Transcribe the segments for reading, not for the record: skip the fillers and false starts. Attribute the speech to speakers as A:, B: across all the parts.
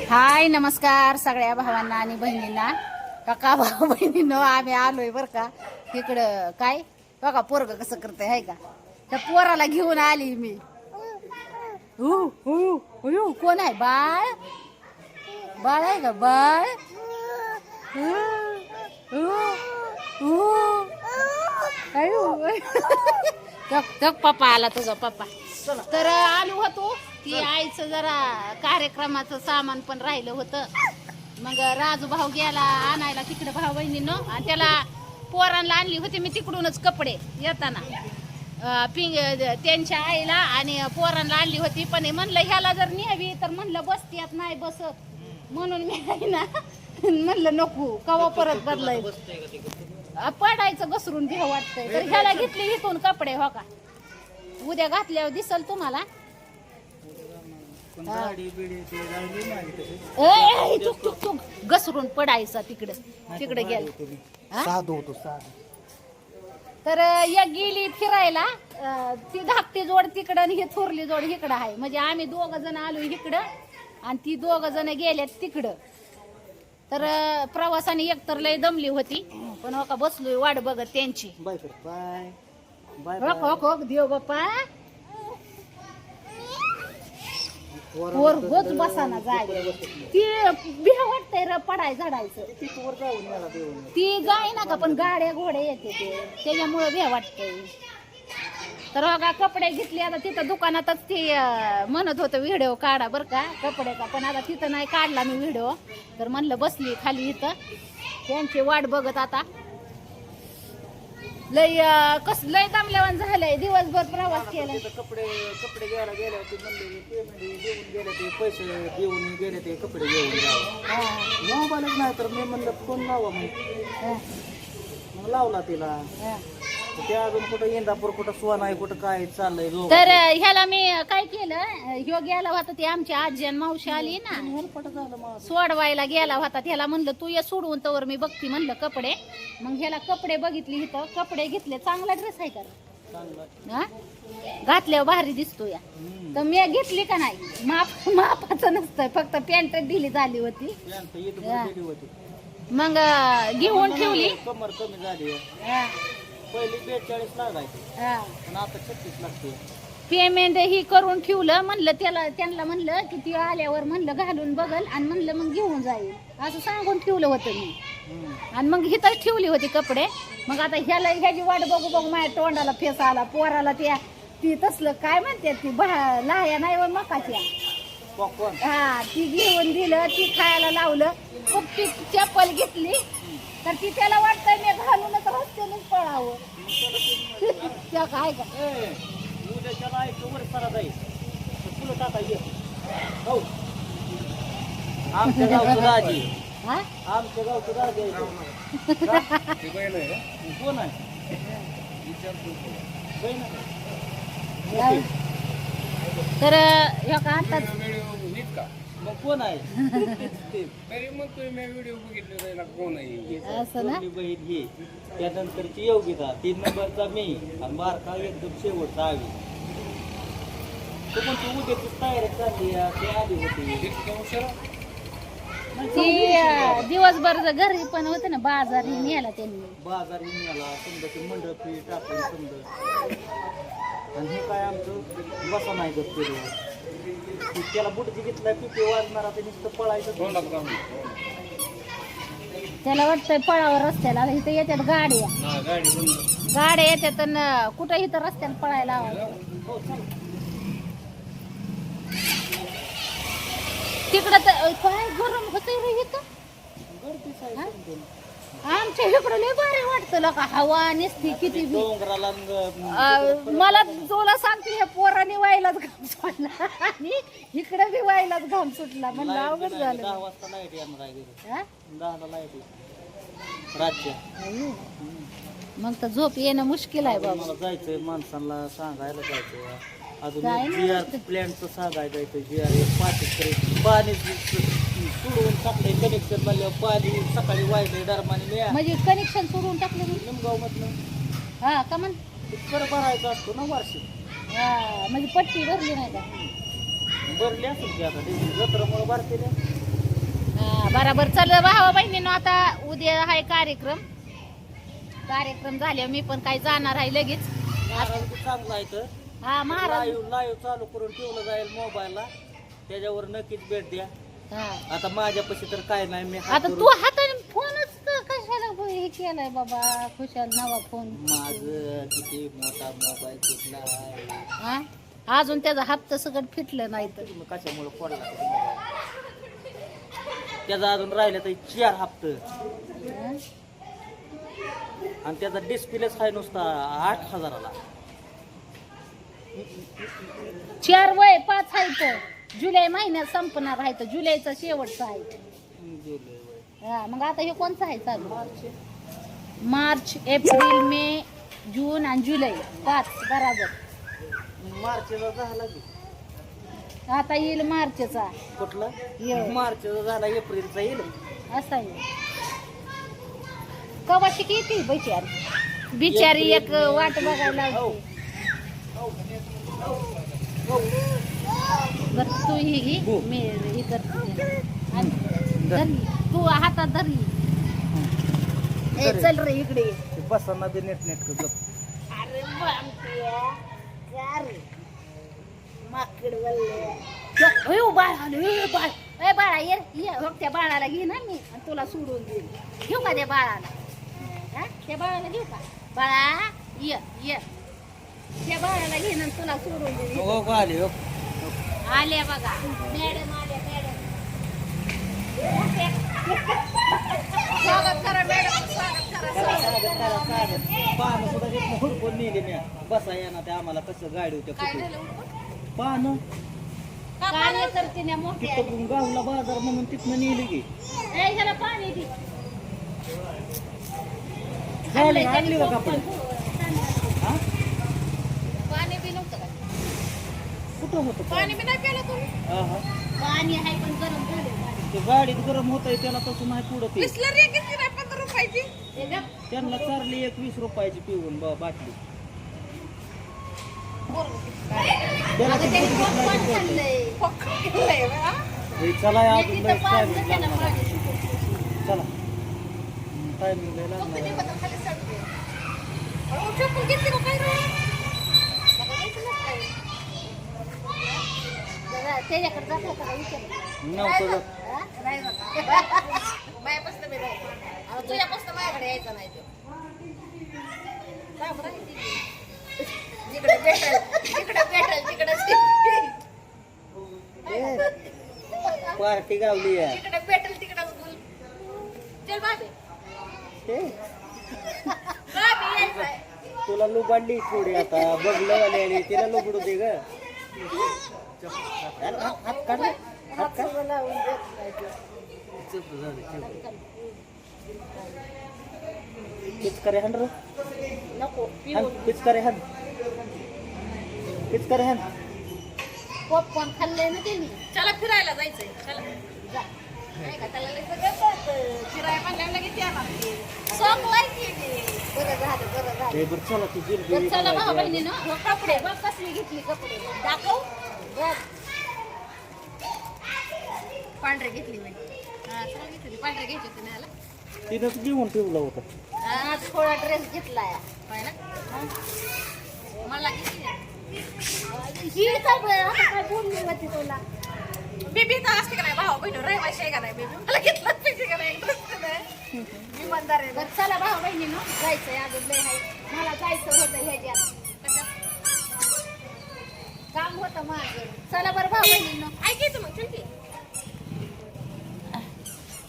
A: हाय नमस्कार सगळ्या भावांना आणि बहिणींना. काका भाऊ बहिणींनो आम्ही आलोय बर का इकडं. काय बघा पोरग कसं करते आहे का. त्या पोराला घेऊन आली मी. कोण आहे बाळ. बाळ आहे का बाळ. पप्पा आला तुझा पप्पा. तर आलो होतो ती आईचं जरा कार्यक्रमाचं सामान पण राहिलं होतं. मग राजू भाऊ गेला आणायला तिकडे भाऊ बहिणीनं आणि त्याला पोरांना आणली होती मी तिकडूनच कपडे येताना त्यांच्या आईला आणि पोरांना आणली होती. पण म्हणलं ह्याला जर न्यावी तर म्हणलं बसत्यात नाही बसत म्हणून मी आहे ना म्हणलं नको कवा परत बदलायचं पडायचं घसरून घ्या वाटतंय. तर ह्याला घेतली इथून कपडे हो का. उद्या घातल्यावर दिसल तुम्हाला. घसरून पडायचा तिकडे तिकडे गेला. तर या गेली फिरायला ती धाकटी जोड तिकडं आणि ही थोरली जोड इकडं आहे. म्हणजे आम्ही दोघ जण आलो इकडं आणि ती दोघ जण गेल्यात तिकडं. तर प्रवासाने एकतर लय दमली होती पण हो का बसलोय वाट बघत त्यांची. देव बाप्पा गोच बसाना जाय. ती बिहा वाटतंय र पडाय झाडायचं ती जाय ना का. पण गाड्या घोड्या येते ते त्याच्यामुळे बिहा वाटतंय. तर बघा कपडे घेतले आता तिथं दुकानातच ती म्हणत होतं व्हिडिओ काढा बर का कपड्याचा. पण आता तिथं नाही काढला मी व्हिडिओ. तर म्हणलं बसली खाली इथं त्यांची वाट बघत. आता लय लय दमल्यावर झालंय दिवसभर प्रवास केला.
B: कपडे कपडे घ्यायला गेले होते म्हणले पेमेंट देऊन गेले ते पैसे देऊन गेले ते कपडे घेऊन मोबाईलच नाही. तर मी म्हणलं फोन लावा मग लावला तिला. ते अजून कुठं इंदापूर कुठं सोन आहे कुठं काय चाललंय.
A: तर ह्याला मी काय केलं ह्यो गेला होता ती आमची आजी आणि मावशी आली ना सोडवायला गेला होता. त्याला म्हणलं तू ये सोडवून तर मी बघती म्हणलं कपडे. मग ह्याला कपडे बघितली इथं कपडे घेतले. चांगला ड्रेस आहे का हा घातल्यावर भारी दिसतो या. तर मी घेतली का नाही मापाचं नसतं फक्त पॅन्ट दिली झाली होती. मग घेऊन ठेवली.
B: कमर कमी झाली पहिली 42 लागायची पण आता 36 लागते.
A: पेमेंट ही करून ठेवलं. म्हणलं त्यांना म्हणलं की ती आल्यावर म्हणलं घालून बघल आणि म्हणलं मग घेऊन जाईल असं सांगून ठेवलं होतं मी. आणि मग हिथंच ठेवली होती कपडे. मग आता ह्याची वाट बघू बघू माझ्या तोंडाला फेस आला. पोराला ती तसलं काय म्हणते ती लाह्या नाही व मकाच्या हा ती घेऊन दिलं. ती खायला लावलं. खूप ती चप्पल घेतली तर ती त्याला वाटतंय मी घालूनच रस्त्यानेच पळावं. त्या काय का
B: उद्याच्याला एक वर सरा जाईल फुलं टाका ये हो. आमच्या गावचं राजी आमच्या गावचं राजी कोण आहे
A: तर ह्या का आता
B: मग कोण आहे
C: व्हिडिओ बघितले कोण आहे
A: असं ना.
B: बहीण घे त्यानंतरची योगिता 3 नंबरचा मी आणि बारका एकदम शेवटचा आवी. तू पण तू उद्याची तयारी चालली ते आली होती
A: ती दिवसभर घरी पण होते ना बाजार ही नेला त्यांनी.
B: बाजार नेला समजा ते मंडळ पी टाकून समजा. आणि हे काय आमचं बसा नाही करतो त्याला बुटची घेतलाय पिपी वाजणार ते नुसतं पळायचं.
A: त्याला वाटतंय पळावर रस्त्याला. इथं येतात गाड्या येतात आणि कुठं इथं रस्त्याला पळायला तिकडं तर काय गरम होतंय रे इथं. आमच्या इकडं लय भारी वाटतं लोक हवा नसती किती बी.
B: डोंगराला
A: मला तुला सांगते ह्या पोराने व्हायलाच घाम सुटला आणि इकडे बी व्हायलाच घाम सुटला. म्हणलं अवघड झालं.
B: 10 वाजता लाईट येणार आहे 10ला लाईट राज्य.
A: मग तर झोप येणं मुश्किल आहे बाबा.
B: मला जायचंय माणसांना सांगायला जायचंय. अजून GR प्लॅनचं सांगायला जायचं. GR पाणी सोडून टाकलंय कनेक्शन म्हणल्यावर पाणी सकाळी वाहिलंय दरम्यान.
A: म्हणजे कनेक्शन सोडून टाकलं
B: निमगाव मधलं
A: हा का म्हण
B: भरायचा असतो ना वार्षिक.
A: म्हणजे पट्टी भरली नाही का.
B: भरली असेल की आता जत्रामुळे भरते
A: बराबर. चल भावा बहिणीनो, आता उद्या आहे कार्यक्रम झाले. मी पण काय जाणार आहे लगेच.
B: चांगला आहे तर
A: हा महाराज.
B: लाईव्ह चालू करून ठेवलं जाईल मोबाईलला, त्याच्यावर नक्कीच भेट द्या.
A: हा.
B: आता माझ्यापाशी तर काय नाही, मी
A: आता तू हाताने फोनच कशाला हे केलाय बाबा, खुशाल नवा फोन.
B: माझं किती मोठा मोबाईल कुठला आहे,
A: हा? अजून त्याचा हप्ता सगळं फिटलं नाही तर.
B: मग कशामुळे पडला तो मोबाईल? त्याचा अजून राहिलं तर 4 हप्ते,
A: हा?
B: आणि त्याचा डिस्प्लेच आहे नुसता 8,000ला.
A: 4 वय 5 आहे तर जुलै महिन्यात संपणार आहे तर जुलैचा शेवटचा आहे. हा, मग आता हे कोणचं आहे चालू? मार्च, एप्रिल, मे, जून आणि जुलै 5 बराबर.
B: मार्चचा झाला की
A: आता येईल मार्चचा.
B: कुठला
A: येऊ.
B: मार्चचा झाला, एप्रिलचा येईल.
A: असा आहे. कवाशी किती बिचारी बिचारी एक वाट बघायला लागते. बरं तू ही घे, मी हे करते. आणि धरली तू हातात धरली. ए चल रे इकडे ये.
B: ते बसांना बी नेट गप.
A: अरे बापरे, काय रे माकड वल्ले. हो बाळ आलं, ए बाळ, ए बाळा ये ये. हो त्या बाळाला घे ना मी आणि तुला सोडून देईन. घेऊ का त्या बाळाला? हा, त्या बाळाला घेऊ का? बाळा ये ये, त्या बाळाला घे ना तुला सोडून देईन.
B: हो हो, आले हो.
A: आल्या बघा मॅडम, आल्या मॅडम. स्वागत करा मॅडम, स्वागत करा.
B: पानं सुद्धा तिथनं हुडकून नेली मी. बसा या ना, ते आम्हाला कसं गाडी होत्या कुठे पानं
A: कार्य करते ना मोठ्या.
B: तिथं गावला बाजार म्हणून तिथनं नेली की.
A: ए ह्याला पाणी दे.
B: झाली आणली का कपडे? हा?
A: पाणी बी नव्हतं का?
B: कुठं होतं
A: पाणी बी नाही प्यायला तुम्ही?
B: हा हा.
A: पाणी आहे पण गरम झालं.
B: ते गाडीत गरम होत आहे, त्याला तसं नाही पुढं ते.
A: बिस्लरी किती नाही 15 रुपयाची.
B: त्यांना चारली 20 रुपयाची पिऊन बाटली. त्याला
A: अगं
B: ते
A: त्याने
B: दूध
A: पॉपकॉर्न
B: नाही
A: खाल्लंय. पॉपकॉर्न खाल्लंय बा.
B: हे चला या,
A: हे
B: अजून
A: तिथं
B: लय
A: पाच
B: टायमिंग
A: जणांना
B: लागणार.
A: पाणी शिकवतो.
B: चला टायमिंग लय
A: फक्त ते
B: लागणार.
A: बघा खाली चढते. अहो, चप्पल घेतली का काय रे? बघा, घेतली ना काय? जरा त्याच्याकडे जात होता का विचार.
B: नव्हतं जात.
A: हा? नाही जात. माझ्यापासून मी नाही. अहो, तुझ्यापासून माझ्याकडे यायचा नाही तो. काय बरं आहे ती? जिकडे भेटेल तिकडे
B: पार्टी गावली आहे.
A: जिकडे भेटेल तिकडंच बोल. चल बाबे. बाबे यायचंय.
B: तुला लुबाडली थोडी आता, बघलं वाले तिला लुबडू दे ग. हात काढ, हात काढ. पिचकारी हाण रे.
A: नको
B: हाण, पिचकारी हाण, पिचकारी हाण.
A: पॉपकॉर्न खाल्ले ना त्यांनी. चला फिरायला जायचंय. चला जा. नाही का त्याला लय सगळं कळतं. फिरायला म्हणल्यावर लगेच येणार ते. सोंगलाय की ते. बरं झालं.
B: हे बरं चला ती जिलबी
A: तर चला भाऊ
B: बघायची.
A: बहिणीनं, हो कपडे बघ कसली घेतली कपडे. दाखव बघ. पांढरे घेतली मी. हा सगळं घेतली. पांढरे घ्यायचे होते ना याला.
B: तिनंच घेऊन ठेवलं होतं.
A: आज थोडा ड्रेस घेतलाय पाहिला. मला किती ही काय बोलली होती तुला? बेबी तर असते का नाही भाऊ बहिणी रहिवाशी आहे का नाही बेबी? मला घेतलं पाहिजे का नाही? मी म्हणणार आहे. बरं चला भाऊ बहिणीनं जायचंय अजून लय आहे. मला जायचं होतं ह्याच्यात काम होतं माझं. चला बरं भाऊ बहिणीनं ऐकायचं मग चल की.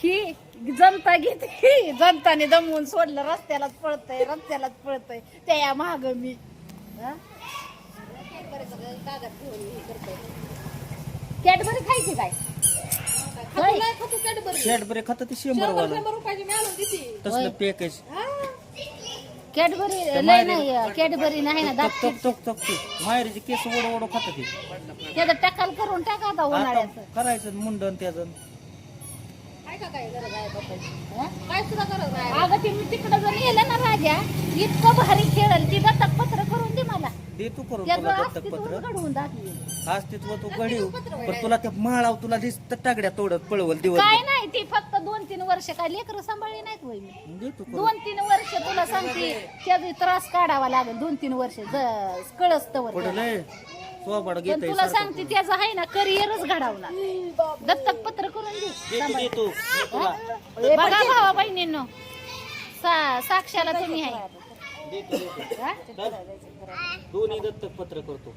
A: ही जनता घेते. जनताने दमवून सोडलं. रस्त्यालाच पळतय त्या माग मी. कॅडबरी खायची काय?
B: कॅडबरी खात ते 100 वाला तसलं पॅकेज.
A: कॅडबरी लय नाही. कॅडबरी नाही ना दात.
B: माहेरीचे केस ओढ खात ते.
A: त्याचं टकाल करून टाका आता उन्हाळ्याचं.
B: करायचं मुंडन त्याचं.
A: काय गरज आहे बापाची? काय सुद्धा गरज नाही. अगं ती मी तिकडं जर नेलं ना राजा, इतकं भारी खेळल ती दत्तक पत्र करून दे मला.
B: दे तू करून
A: त्याचं
B: तुला
A: अस्तित्व
B: दत्तकपत्र
A: घडवून दाखवी.
B: अस्तित्व तू घडीव पण तुला त्या म्हाळाव तुला दिसत टागड्या तोडत पळवल दिवस
A: काय नाही ती फक्त 2-3 वर्ष काय लेकरं सांभाळली नाहीत होय मी.
B: दे तू करून
A: 2-3 वर्ष तुला सांगते त्याचा त्रास काढावा लागेल. 2-3 वर्ष कळस्तवर
B: पडलंय सोबाड घेत
A: पण तुला सांगते त्याचं आहे ना करिअरच घडवणार. दत्तक पत्र करून दे सांभाळ.
B: तू तुला
A: बघा भावा बहिणींनो साक्षाला तुम्ही आहे.
B: दे तू
A: हा?
B: दोन्ही दत्तकपत्र करतो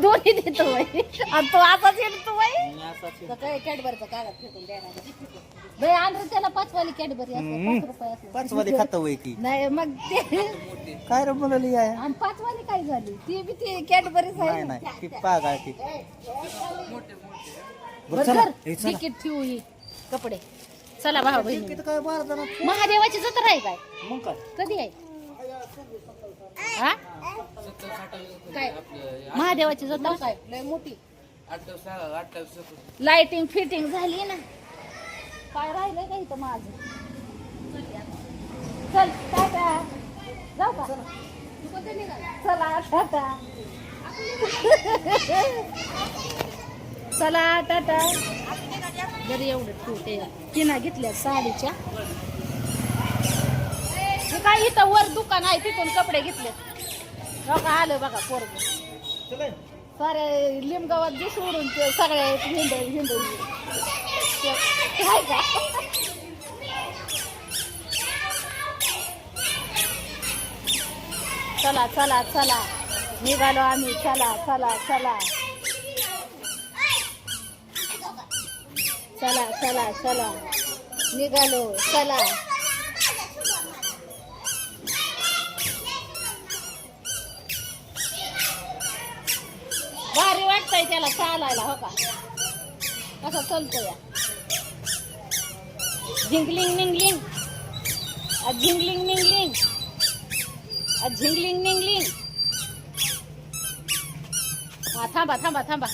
A: दोन्ही देतो बाई. आणि तो आताच येतो बाई.
B: आणि असाच आहे.
A: कॅडबरचा कागद फेकून बाई आणलं त्याला 5 वाली कॅडबरी असते 5 रुपये असते.
B: 5 वाली खातं वय की
A: नाही मग ते
B: काय रे बोलली आहे
A: आणि 5 वाली काय झाली ती बी ती कॅडबरीच आहे.
B: नाही नाही ती पाग आहे ती बरं,
A: बरं
B: चला.
A: कर,
B: ए, चला.
A: तिकीट ठेवू ही कपडे. चला भाऊ बहिणी.
B: किती काय बारा जण
A: महादेवाची जत्रा आहे काय
B: मग काय
A: कधी आहे हा काय महादेवाची जत्रा काय लय मोठी लाइटिंग फिटिंग झाली ना. काय राहिलंय का इथं माझं. चल टाटा जाऊ का चला टाटा चला टाटा. जरी एवढं ठेवते तिनं घेतल्या साडीच्या. हे काय इथं वर दुकान आहे तिथून कपडे घेतले. बघा आलं बघा पोरग सारे लिमगावात जे सोडून ते सगळ्या हिंड काय का चला चला चला निघालो आम्ही. चला चला चला चला चला चला निघालो चला. भारी वाटतंय त्याला चालायला हो का कसा चालतोय. झिंगलिंग निंगलिंग झिंगलिंग निंगलिंग झिंगलिंग निंगलिंग. हा थांबा थांबा थांबा